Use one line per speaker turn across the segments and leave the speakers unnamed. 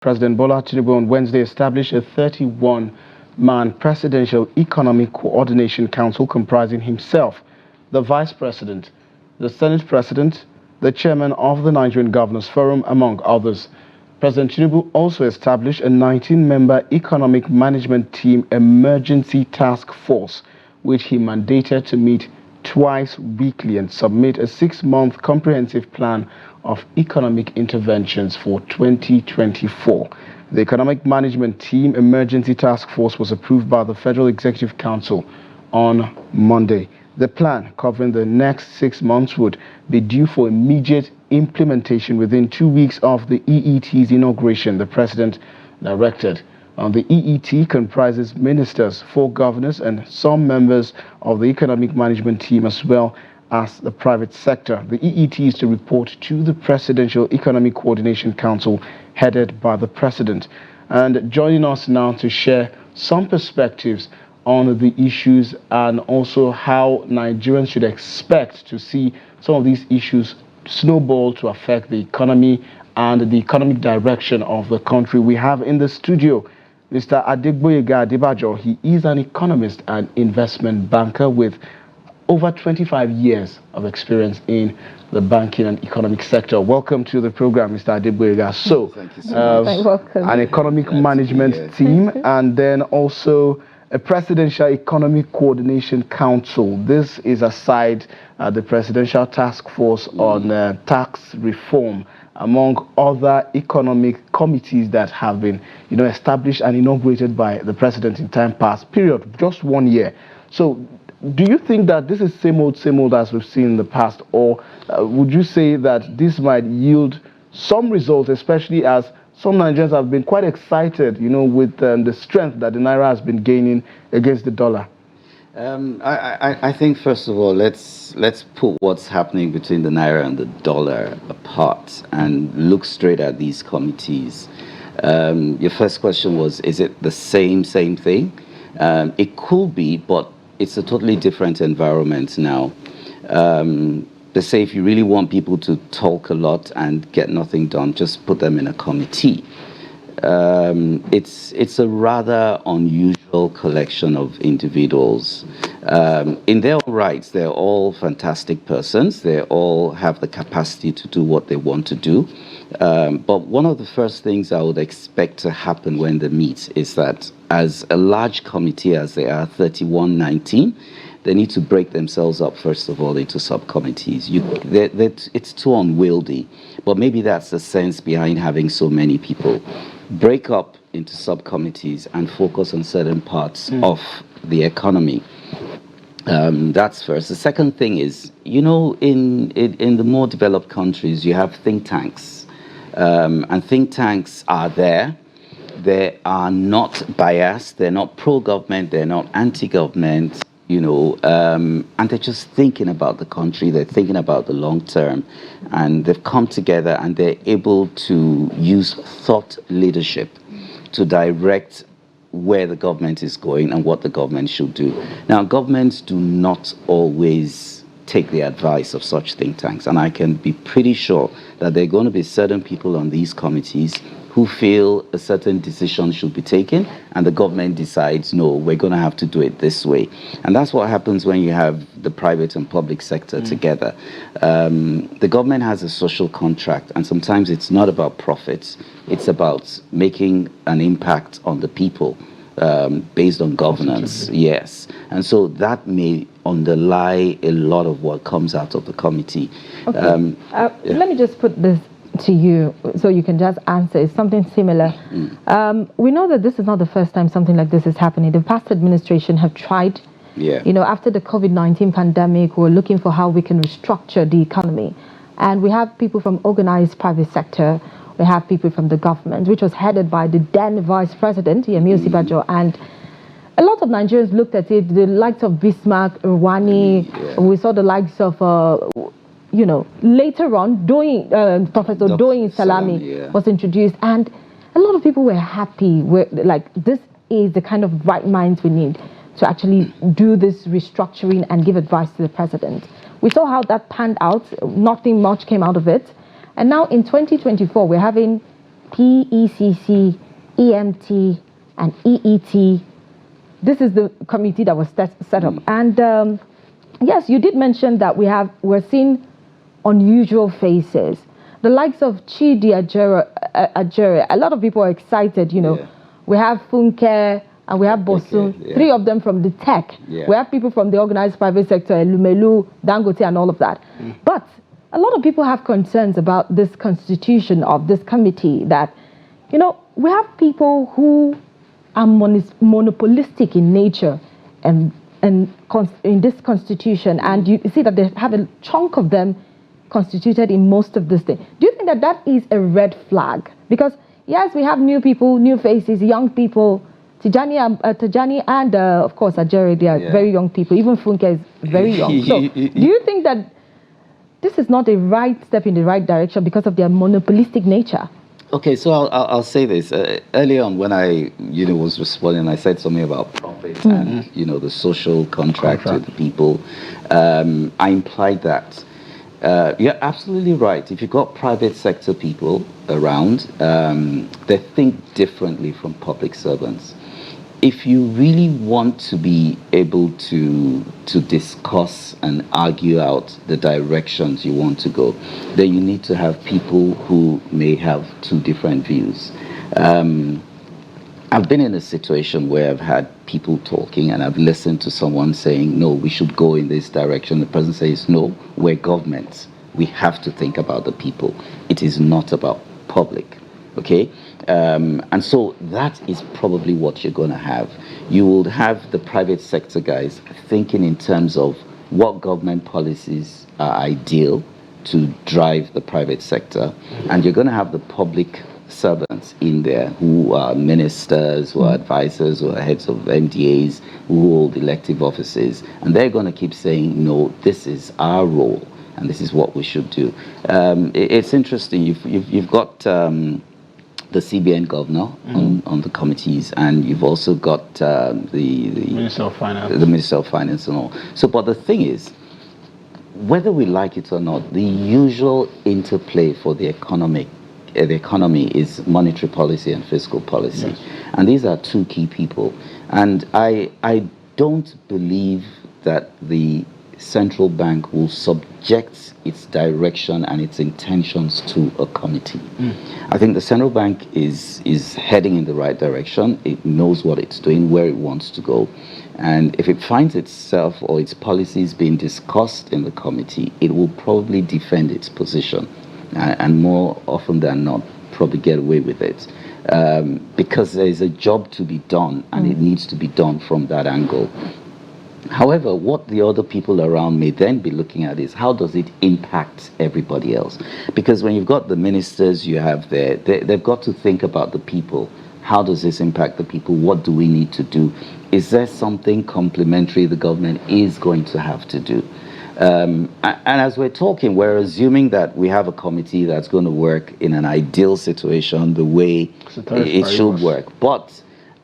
President Bola Tinubu on Wednesday established a 31-man Presidential Economic Coordination Council comprising himself, the Vice President, the Senate President, the Chairman of the Nigerian Governors Forum, among others. President Tinubu also established a 19-member Economic Management Team Emergency Task Force, which he mandated to meet twice weekly and submit a 6-month comprehensive plan of economic interventions for 2024. The Economic Management Team Emergency Task Force was approved by the Federal Executive Council on Monday. The plan, covering the next 6 months, would be due for immediate implementation within 2 weeks of the EET's inauguration, the President directed. The EET comprises ministers, 4 governors, and some members of the economic management team, as well as the private sector. The EET is to report to the Presidential Economic Coordination Council, headed by the President. And joining us now to share some perspectives on the issues and also how Nigerians should expect to see some of these issues snowball to affect the economy and the economic direction of the country. We have in the studio Mr. Adegboyega Adebajo. He is an economist and investment banker with over 25 years of experience in the banking and economic sector. Welcome to the program, Mr. Adegboyega. So,
thank you so much.
An economic management team and then also a Presidential Economic Coordination Council. This is aside the Presidential Task Force on tax reform, among other economic committees that have been, established and inaugurated by the President in time past. Period. Just 1 year. So, do you think that this is same old as we've seen in the past, or would you say that this might yield some results, especially as some Nigerians have been quite excited, with the strength that the Naira has been gaining against the dollar?
I think, first of all, let's put what's happening between the Naira and the dollar apart and look straight at these committees. Your first question was, is it the same thing? It could be, but it's a totally different environment now. They say if you really want people to talk a lot and get nothing done, just put them in a committee. It's a rather unusual collection of individuals. In their own rights, they're all fantastic persons. They all have the capacity to do what they want to do. But one of the first things I would expect to happen when they meet is that as a large committee as they are, 3119, they need to break themselves up, first of all, into subcommittees. It's too unwieldy, but maybe that's the sense behind having so many people. Break up into subcommittees and focus on certain parts of the economy. That's first. The second thing is, in the more developed countries, you have think tanks. And think tanks are there. They are not biased. They're not pro-government. They're not anti-government. And they're just thinking about the country, they're thinking about the long term, and they've come together and they're able to use thought leadership to direct where the government is going and what the government should do. Now, governments do not always take the advice of such think tanks, and I can be pretty sure that there are going to be certain people on these committees who feel a certain decision should be taken, and the government decides, no, we're going to have to do it this way. And that's what happens when you have the private and public sector together. The government has a social contract, and sometimes it's not about profits. It's about making an impact on the people based on governance. Yes. And so that may underlie a lot of what comes out of the committee.
Okay. Let me just put this to you so you can just answer. It's something similar. We know that this is not the first time something like this is happening. The past administration have tried. After the COVID-19 pandemic, we're looking for how we can restructure the economy. And we have people from organized private sector. We have people from the government, which was headed by the then Vice President, Yemi Osinbajo. And a lot of Nigerians looked at it, the likes of Bismarck, Irwani. We saw the likes of later on, Professor Doyin Salami was introduced, and a lot of people were happy. This is the kind of right minds we need to actually do this restructuring and give advice to the president. We saw how that panned out. Nothing much came out of it. And now in 2024, we're having PECC, EMT, and EET. This is the committee that was set up. And yes, you did mention that we're seeing unusual faces. The likes of Chidi Ajere, a lot of people are excited, you know. Yeah. We have Funke and we have Bosun, three of them from the tech. Yeah. We have people from the organized private sector, Lumelu, Dangote, and all of that. But a lot of people have concerns about this constitution of this committee that, you know, we have people who are monopolistic in nature and in this constitution, and you see that they have a chunk of them constituted in most of this thing. Do you think that that is a red flag? Because yes, we have new people, new faces, young people. Tijani and of course Ajere, they are very young people. Even Funke is very young. So do you think that this is not a right step in the right direction because of their monopolistic nature?
Okay, so I'll say this. Earlier on, when I was responding, I said something about profit and the social contract with the people. I implied that you're absolutely right. If you've got private sector people around, they think differently from public servants. If you really want to be able to discuss and argue out the directions you want to go, then you need to have people who may have two different views. I've been in a situation where I've had people talking and I've listened to someone saying, no, we should go in this direction. The person says, no, we're government. We have to think about the people. It is not about public. Okay? And so that is probably what you're going to have. You will have the private sector guys thinking in terms of what government policies are ideal to drive the private sector. And you're going to have the public servants in there who are ministers, who are advisors, who are heads of MDAs, who hold elective offices. And they're going to keep saying, no, this is our role and this is what we should do. It's interesting. You've got the CBN governor on the committees, and you've also got the
Minister of Finance.
The Minister of Finance and all. So, but the thing is, whether we like it or not, the usual interplay for the economy is monetary policy and fiscal policy. Yes. And these are two key people. And I don't believe that the central bank will subject its direction and its intentions to a committee. I think the central bank is heading in the right direction. It knows what it's doing, where it wants to go. And if it finds itself or its policies being discussed in the committee, it will probably defend its position. And more often than not, probably get away with it. Because there is a job to be done, and it needs to be done from that angle. However, what the other people around may then be looking at is how does it impact everybody else? Because when you've got the ministers you have there, they've got to think about the people. How does this impact the people? What do we need to do? Is there something complementary the government is going to have to do? And as we're talking, we're assuming that we have a committee that's going to work in an ideal situation the way it should work. But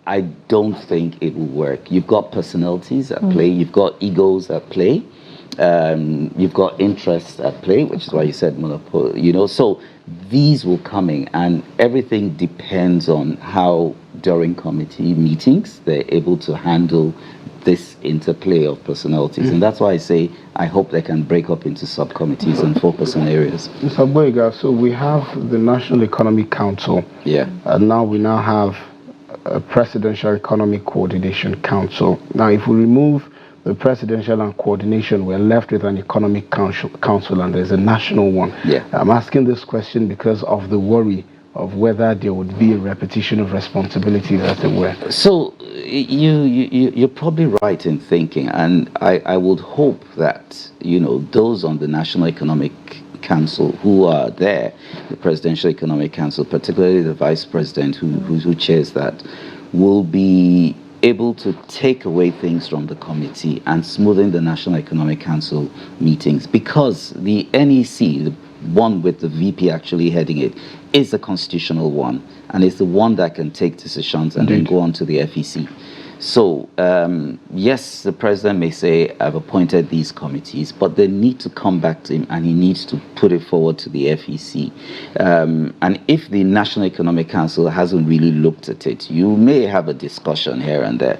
I don't think it will work. You've got personalities at play. You've got egos at play. You've got interests at play, which is why you said monopoly. So these will come in, and everything depends on how during committee meetings they're able to handle this interplay of personalities. And that's why I say I hope they can break up into subcommittees and focus on areas.
Mr. Adegboyega, so we have the National Economic Council. Yeah. And now we have a Presidential Economic Coordination Council. Now, if we remove the presidential and coordination, we're left with an economic council, and there's a national one. Yeah. I'm asking this question because of the worry of whether there would be a repetition of responsibilities, as it were. So
you're probably right in thinking, and I would hope that those on the National Economic Council who are there, the Presidential Economic Council, particularly the Vice President who chairs that, will be able to take away things from the committee and smoothen the National Economic Council meetings, because the NEC, the one with the VP actually heading it, is the constitutional one, and it's the one that can take decisions and then go on to the FEC. So, yes, the president may say, I've appointed these committees, but they need to come back to him and he needs to put it forward to the FEC. And if the National Economic Council hasn't really looked at it, you may have a discussion here and there.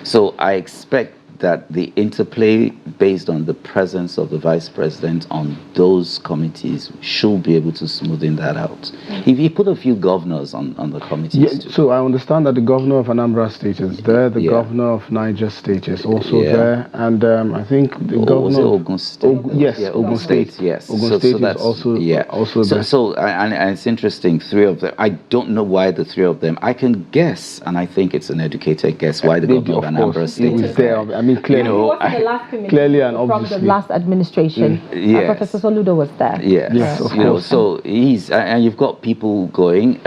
So I expect that the interplay based on the presence of the vice president on those committees should be able to smoothen that out. If you put a few governors on the committees too.
So I understand that the governor of Anambra State is there, the governor of Niger State is also there, and I think the governor of
Ogun State.
Ogun State.
Yes,
Ogun State is also there.
So and it's interesting, three of them. I don't know why the three of them. I can guess, and I think it's an educated guess why the governor of Anambra State is there.
I mean, clearly, clearly and obviously.
From the last administration, Professor Soludo was there.
Yes, of course. So he's, and you've got people going.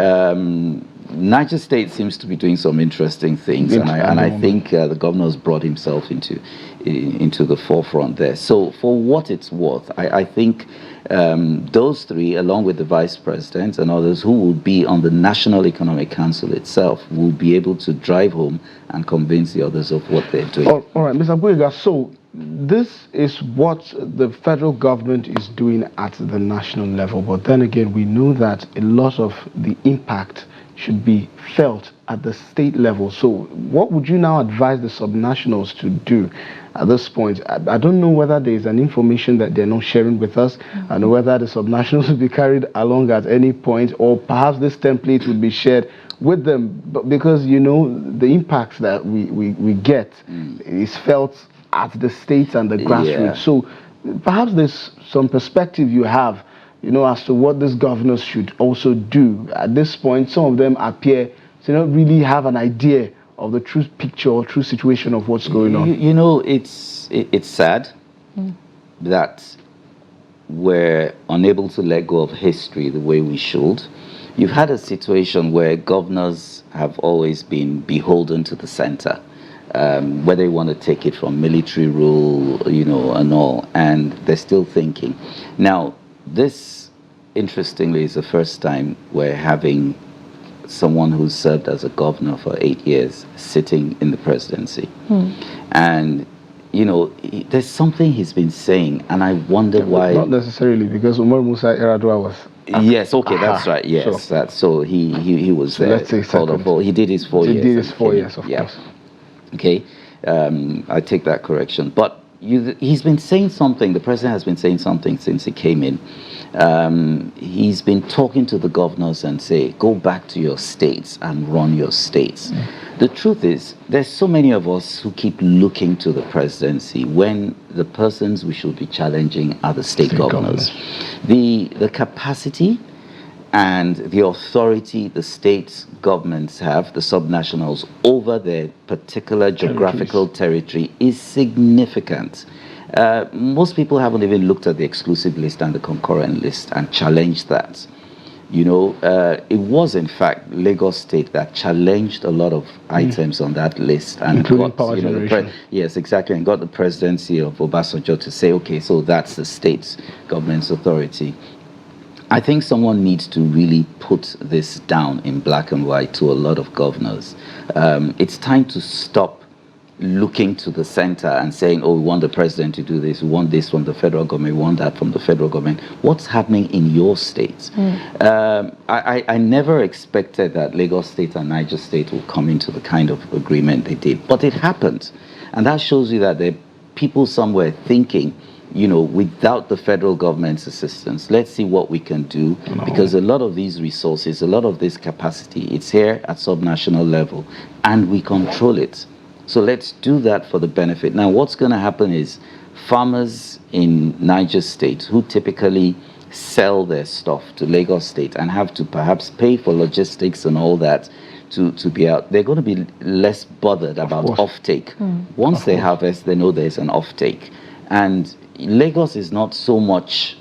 Niger State seems to be doing some interesting things, and I think the governor has brought himself into the forefront there. So for what it's worth, I think those three, along with the vice president and others who will be on the National Economic Council itself, will be able to drive home and convince the others of what they're doing.
All right, Mr. Adegboyega, so this is what the federal government is doing at the national level, but then again, we know that a lot of the impact should be felt at the state level. So what would you now advise the subnationals to do at this point? I don't know whether there is an information that they're not sharing with us, and whether the subnationals will be carried along at any point, or perhaps this template would be shared with them, but because the impacts that we get is felt at the states and the grassroots. So perhaps there's some perspective you have as to what these governors should also do. At this point, some of them appear to not really have an idea of the true picture or true situation of what's going on.
It's sad that we're unable to let go of history the way we should. You've had a situation where governors have always been beholden to the center, whether you want to take it from military rule, and all, and they're still thinking. Now, this, interestingly, is the first time we're having someone who's served as a governor for 8 years sitting in the presidency. And, there's something he's been saying, and I wonder why.
Not necessarily, because Umar Musa Yar'Adua was.
Yes, okay, that's right. Yes, sure. So he was there.
Let's say
he did his 4 years.
He did his 4 years, of course.
Okay, I take that correction. But he's been saying something, the president has been saying something since he came in. He's been talking to the governors and say, go back to your states and run your states. The truth is, there's so many of us who keep looking to the presidency when the persons we should be challenging are the state governors. The capacity and the authority the state governments have, the subnationals, over their particular geographical territory is significant. Most people haven't even looked at the exclusive list and the concurrent list and challenged that. It was in fact Lagos State that challenged a lot of items on that list, and
including power generation.
Yes, exactly, and got the presidency of Obasanjo to say, okay, so that's the state's government's authority. I think someone needs to really put this down in black and white to a lot of governors. It's time to stop looking to the center and saying, oh, we want the president to do this, we want this from the federal government, we want that from the federal government. What's happening in your states? I never expected that Lagos State and Niger State will come into the kind of agreement they did, but it happened. And that shows you that there are people somewhere thinking, without the federal government's assistance, let's see what we can do, because a lot of these resources, a lot of this capacity, it's here at subnational level, and we control it. So let's do that for the benefit. Now, what's going to happen is farmers in Niger State who typically sell their stuff to Lagos State and have to perhaps pay for logistics and all that to be out, they're going to be less bothered about offtake. Once they harvest, they know there's an offtake. And Lagos is not so much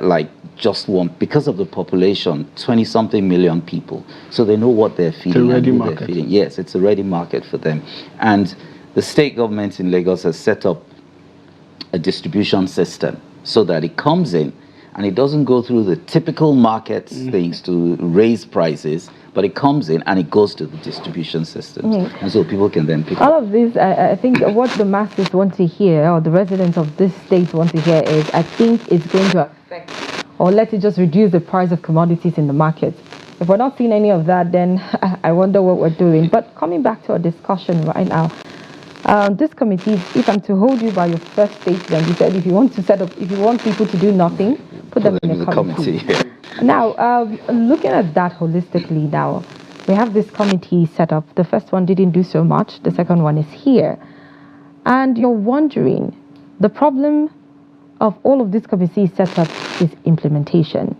like just one, because of the population, 20-something million people. So they know what they're feeding.
It's a ready market.
Yes, it's a ready market for them. And the state government in Lagos has set up a distribution system so that it comes in and it doesn't go through the typical market things to raise prices, but it comes in and it goes to the distribution systems. And so people can then pick
all
up.
of this. I think what the masses want to hear, or the residents of this state want to hear, is I think it's going to affect, or let it just reduce the price of commodities in the market. If we're not seeing any of that, then I wonder what we're doing. But coming back to our discussion right now, this committee, if I'm to hold you by your first statement, you said if you want to set up, if you want people to do nothing, put them in a committee. Now, looking at that holistically now, we have this committee set up. The first one didn't do so much. The second one is here. And you're wondering, the problem of all of these committees set up is implementation.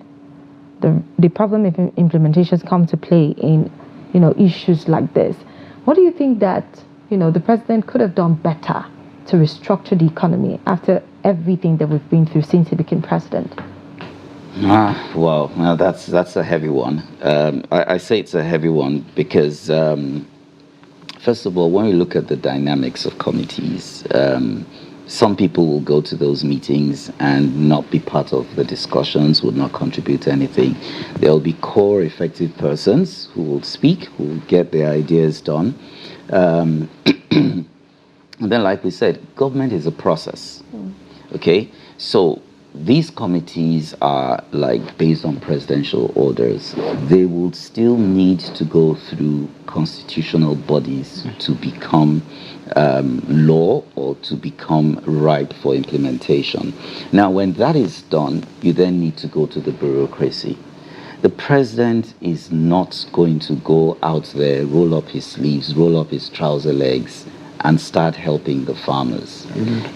The problem if implementations come to play in, issues like this. What do you think that, the president could have done better to restructure the economy after everything that we've been through since he became president?
Well, that's a heavy one. I say it's a heavy one because, first of all, when we look at the dynamics of committees, some people will go to those meetings and not be part of the discussions, would not contribute to anything. There will be core effective persons who will speak, who will get their ideas done. And then, like we said, government is a process. Okay? So these committees are like based on presidential orders. They will still need to go through constitutional bodies to become law or to become ripe for implementation. Now, when that is done, you then need to go to the bureaucracy. The president is not going to go out there, roll up his sleeves, roll up his trouser legs, and start helping the farmers.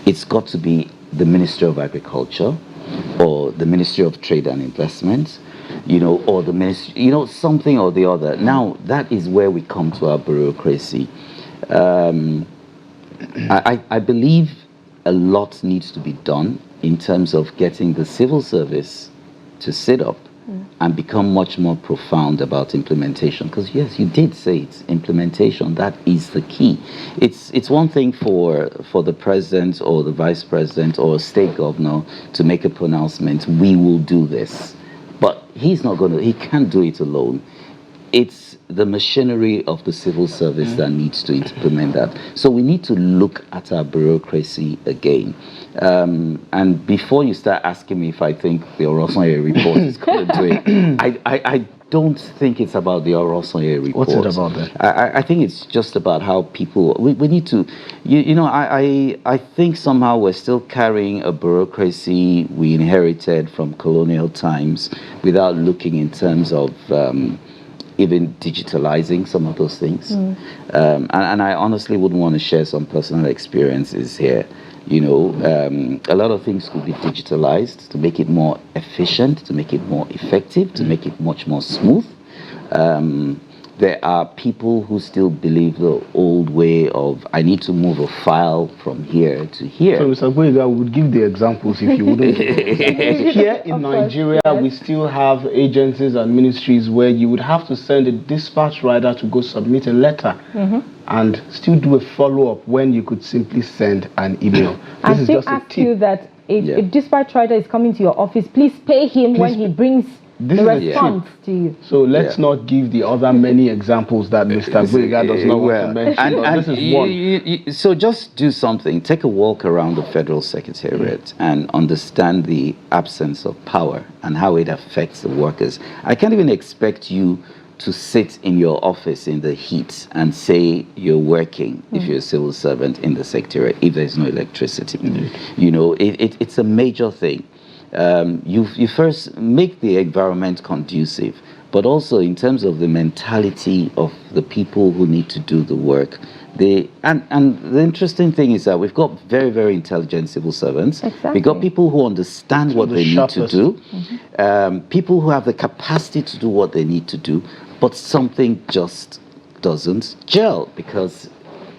It's got to be the Ministry of Agriculture or the Ministry of Trade and Investment, or the ministry, something or the other. Now, that is where we come to our bureaucracy. I believe a lot needs to be done in terms of getting the civil service to sit up and become much more profound about implementation. Because yes, you did say it's implementation. That is the key. It's one thing for the president or the vice president or a state governor to make a pronouncement, we will do this. But he can't do it alone. It's the machinery of the civil service that needs to implement that. So we need to look at our bureaucracy again. And before you start asking me if I think the Orosanye report is going to do it, I don't think it's about the Orosanye report.
What's it about then?
I think it's just about how people, we need to, I think somehow we're still carrying a bureaucracy we inherited from colonial times without looking in terms of even digitalizing some of those things. And I honestly wouldn't want to share some personal experiences here. A lot of things could be digitalized to make it more efficient, to make it more effective, to make it much more smooth. There are people who still believe the old way of, I need to move a file from here to here.
So, Mr. Adegboyega would give the examples if you wouldn't. Here in Nigeria, we still have agencies and ministries where you would have to send a dispatch rider to go submit a letter and still do a follow-up when you could simply send an email.
This is just a tip. You that a dispatch rider is coming to your office, please pay him when he brings the response to you.
So let's not give the other many examples that Mr. Adegboyega does not want to mention. And this is one.
So just do something. Take a walk around the Federal Secretariat and understand the absence of power and how it affects the workers. I can't even expect you to sit in your office in the heat and say you're working if you're a civil servant in the secretariat if there's no electricity. It's a major thing. You first make the environment conducive, but also in terms of the mentality of the people who need to do the work. And the interesting thing is that we've got very, very intelligent civil servants.
Exactly.
We've got people who understand what they need to do, people who have the capacity to do what they need to do, but something just doesn't gel because,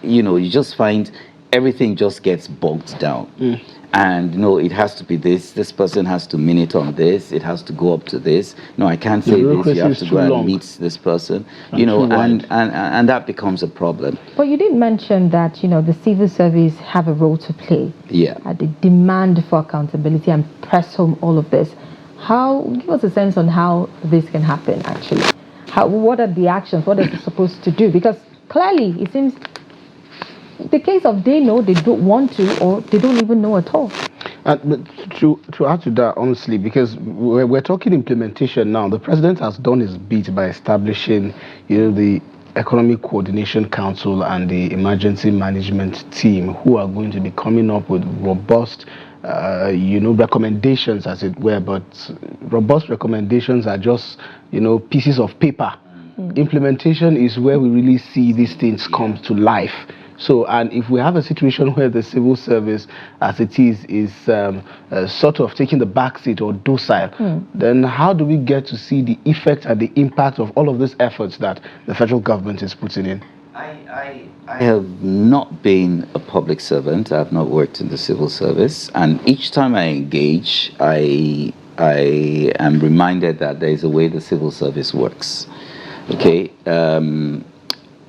you just find everything just gets bogged down. And it has to be this person has to minute on this, it has to go up to this. No, I can't say this, you have to go and meet this person, and that becomes a problem.
But you did mention that, the civil service have a role to play.
Yeah.
They demand for accountability and press home all of this. Give us a sense on how this can happen, actually. what are the actions? What is it supposed to do? Because clearly, it seems the case of they know they don't want to, or they don't even know at all.
But to add to that, honestly, because we're talking implementation now, the president has done his bit by establishing, the Economic Coordination Council and the Emergency Management Team, who are going to be coming up with robust, recommendations, as it were. But robust recommendations are just, pieces of paper. Implementation is where we really see these things come to life. So, and if we have a situation where the civil service, as it is sort of taking the back seat or docile, then how do we get to see the effect and the impact of all of these efforts that the federal government is putting in?
I have not been a public servant. I have not worked in the civil service, and each time I engage, I am reminded that there is a way the civil service works. Okay.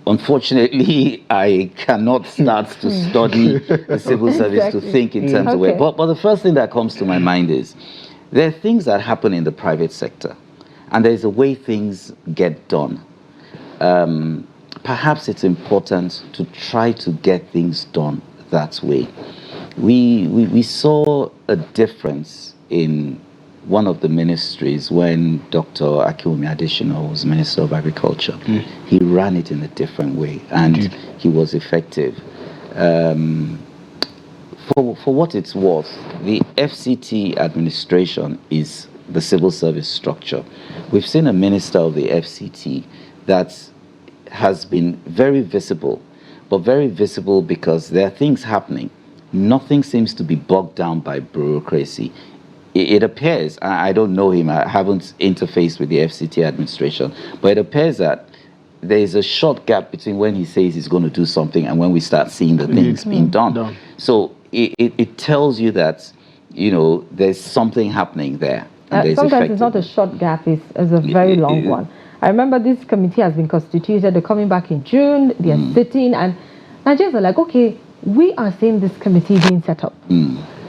Unfortunately, I cannot start to study the civil service to think in terms of way. But the first thing that comes to my mind is there are things that happen in the private sector, and there's a way things get done. Perhaps it's important to try to get things done that way. We saw a difference in one of the ministries when Dr. Adegboyega was Minister of Agriculture. He ran it in a different way, and he was effective. For what it's worth, the FCT administration is the civil service structure. We've seen a minister of the FCT that has been very visible, but very visible because there are things happening. Nothing seems to be bogged down by bureaucracy. It appears, I don't know him, I haven't interfaced with the FCT administration, but it appears that there is a short gap between when he says he's going to do something and when we start seeing the things being done. So it tells you that, there's something happening there.
Sometimes it's not a short gap, it's a very long one. I remember this committee has been constituted, they're coming back in June, they're sitting, and Nigerians are like, okay, we are seeing this committee being set up.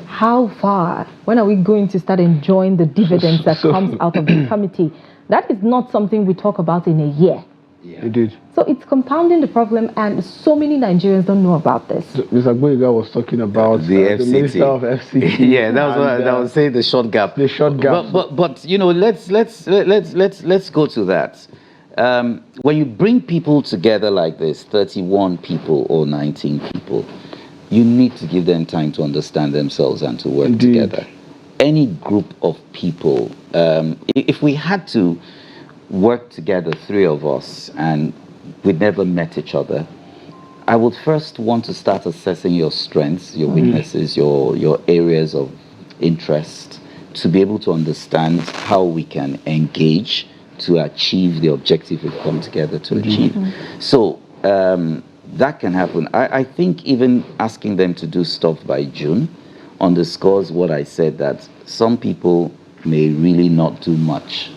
How far? When are we going to start enjoying the dividends that comes out of the committee? That is not something we talk about in a year.
Indeed.
So it's compounding the problem, and so many Nigerians don't know about this.
Mr. Adegboyega was talking about
the FCT.
The Minister of FCT.
Yeah, that was what I was saying, the short gap.
The short gap.
But let's go to that. When you bring people together like this, 31 people or 19 people, you need to give them time to understand themselves and to work together. Any group of people, if we had to work together, three of us, and we'd never met each other, I would first want to start assessing your strengths, your weaknesses, your areas of interest, to be able to understand how we can engage to achieve the objective we've come together to achieve. So that can happen. I think even asking them to do stuff by June underscores what I said, that some people may really not do much.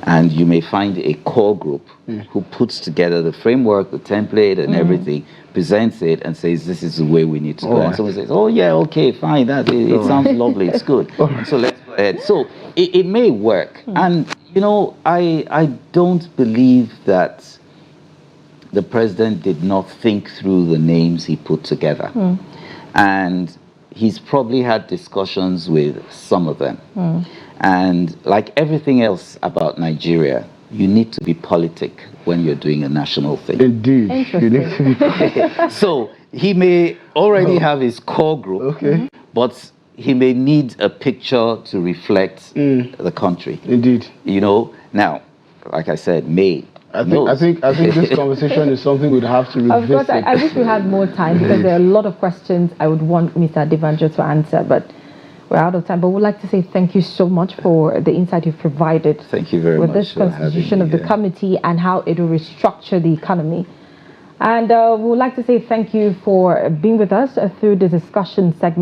And you may find a core group who puts together the framework, the template, and everything, presents it, and says, this is the way we need to go. And someone says, oh, yeah, okay, fine, it sounds lovely, it's good. So let's go ahead. So it may work. And, I don't believe that the president did not think through the names he put together. And he's probably had discussions with some of them. And like everything else about Nigeria, you need to be politic when you're doing a national thing.
Indeed. You need to be
So he may already have his core group, but he may need a picture to reflect the country.
Indeed.
Now, like I said,
I think this conversation is something we'd have to revisit.
Of course, I wish we had more time, because there are a lot of questions I would want Mr. Adebayo to answer, but we're out of time. But we'd like to say thank you so much for the insight you've provided.
Thank you very much
with this constitution of the committee and how it will restructure the economy. And we would like to say thank you for being with us through the discussion segment.